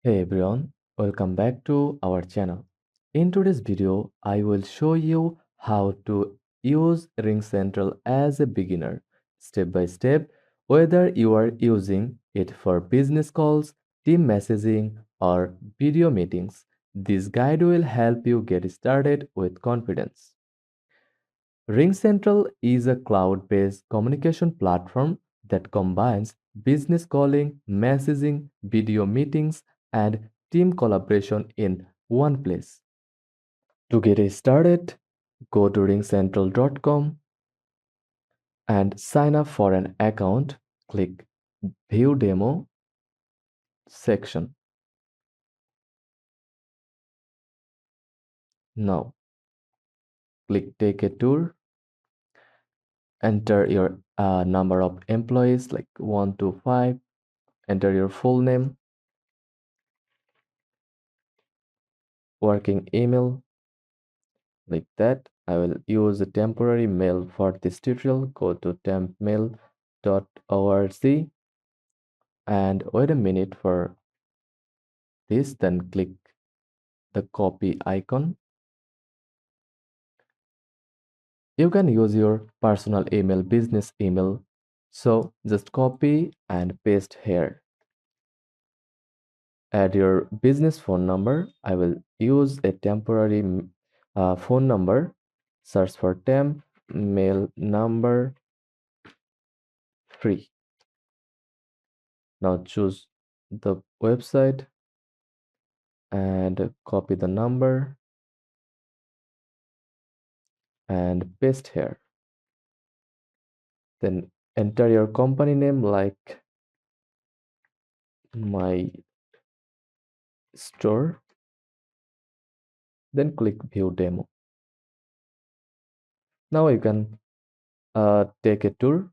Hey everyone, welcome back to our channel. In today's video, I will show you how to use Ringcentral as a beginner, step by step, whether you are using it for business calls, team messaging, or video meetings. This guide will help you get started with confidence. RingCentral is a cloud based communication platform that combines business calling, messaging, video meetings, and team collaboration in one place. To get started, go to ringcentral.com and sign up for an account. Click View Demo section. Now, click Take a Tour. Enter your number of employees like 1 to 5. Enter your full name, working email, like that. I will use a temporary mail for this tutorial. Go to tempmail.org and wait a minute for this, then click the copy icon. You can use your personal email, business email. So just copy and paste here. Add your business phone number. I will use a temporary phone number. Search for temp mail number free. Now choose the website and copy the number and paste here. Then enter your company name like my store. Then click view demo. Now you can take a tour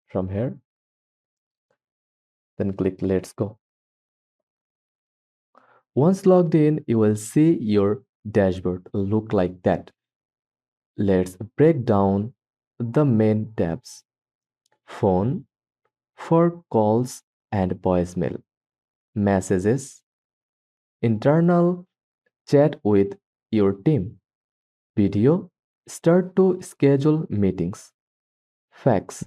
from here. Then click let's go. Once logged in, you will see your dashboard look like that. Let's break down the main tabs. Phone for calls and voicemail. Messages. Internal chat with your team. Video. Start to schedule meetings. Fax.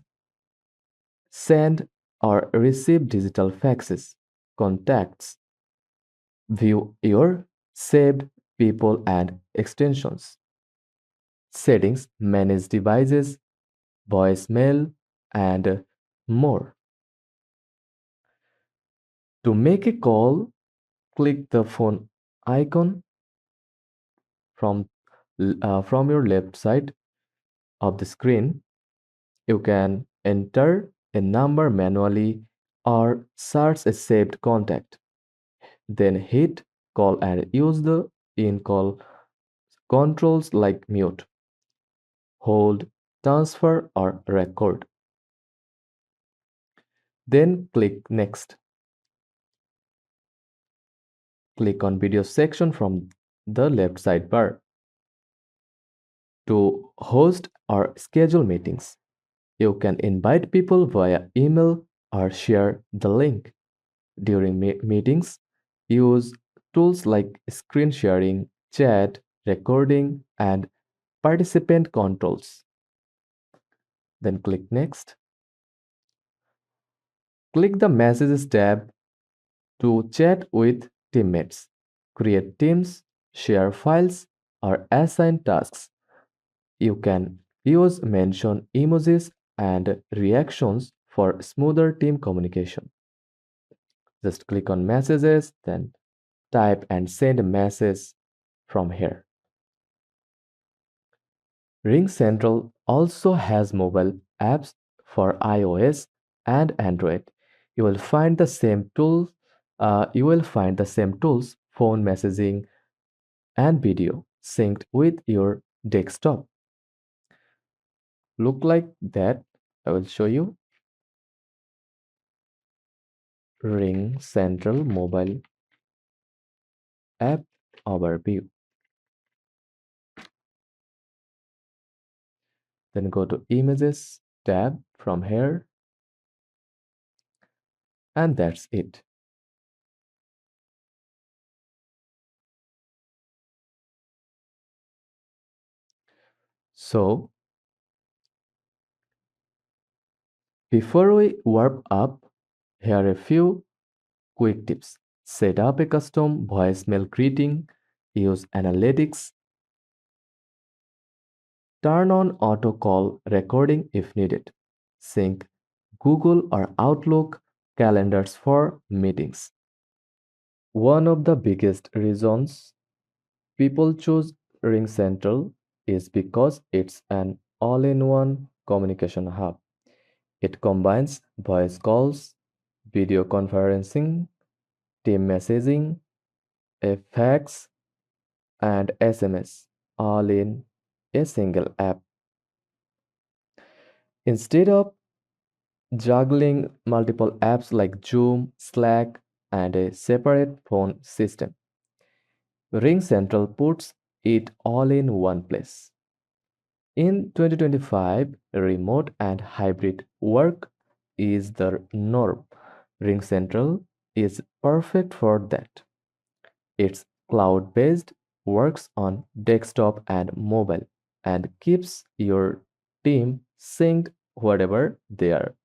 Send or receive digital faxes. Contacts. View your saved people and extensions. Settings. Manage devices. Voicemail and more. To make a call, click the phone icon from from your left side of the screen. You can enter a number manually or search a saved contact. Then hit call and use the in call controls like mute, hold, transfer, or record. Then click next. Click on video section from the left sidebar to host or schedule meetings. You can invite people via email or share the link. During meetings, use tools like screen sharing, chat, recording, and participant controls. Then click Next. Click the Messages tab to chat with teammates, create teams, share files, or assign tasks. You can use mention emojis and reactions for smoother team communication. Just click on Messages, then type and send a message from here. RingCentral also has mobile apps for iOS and Android. You will find the same tools. Phone messaging, and video synced with your desktop. Look like that. I will show you. RingCentral mobile app overview. Then go to Images tab from here, and that's it. So, before we warm up, here are a few quick tips. Set up a custom voicemail greeting, use analytics, turn on auto call recording if needed, sync Google or Outlook calendars for meetings. One of the biggest reasons people choose Ringcentral is because it's an all in one communication hub. It combines voice calls, video conferencing, team messaging, a fax, and SMS all in a single app. Instead of juggling multiple apps like Zoom, Slack, and a separate phone system, RingCentral puts it all in one place. In 2025, remote and hybrid work is the norm. RingCentral is perfect for that. It's cloud based, works on desktop and mobile, and keeps your team synced wherever they are.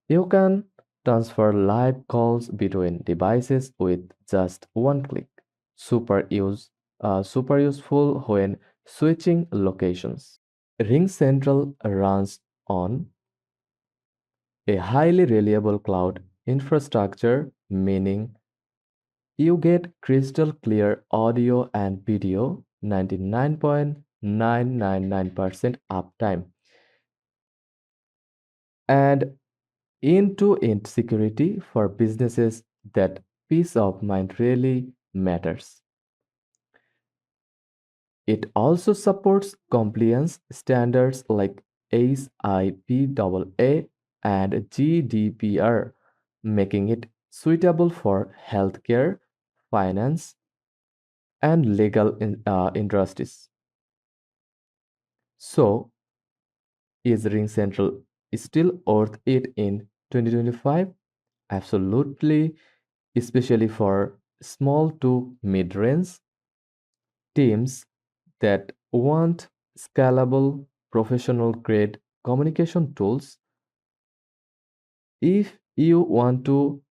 You can transfer live calls between devices with just one click. Super use Super useful when switching locations. RingCentral runs on a highly reliable cloud infrastructure, meaning you get crystal clear audio and video, 99.999% uptime, and end-to-end security for businesses that peace of mind really matters. It also supports compliance standards like ACIPAA and GDPR, making it suitable for healthcare, finance, and legal industries. So, is RingCentral still worth it in 2025? Absolutely, especially for small to mid-range teams that want scalable, professional grade communication tools. If you want to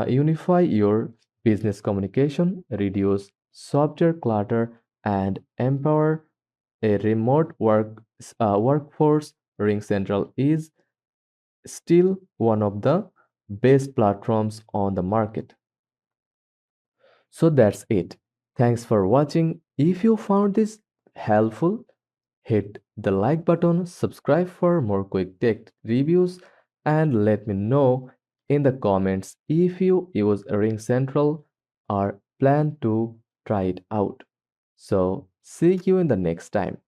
unify your business communication, reduce software clutter, and empower a remote workforce, RingCentral is still one of the best platforms on the market. So that's it. Thanks for watching. If you found this helpful, hit the like button, subscribe for more quick tech reviews, and let me know in the comments if you use Ring Central or plan to try it out. So, see you in the next time.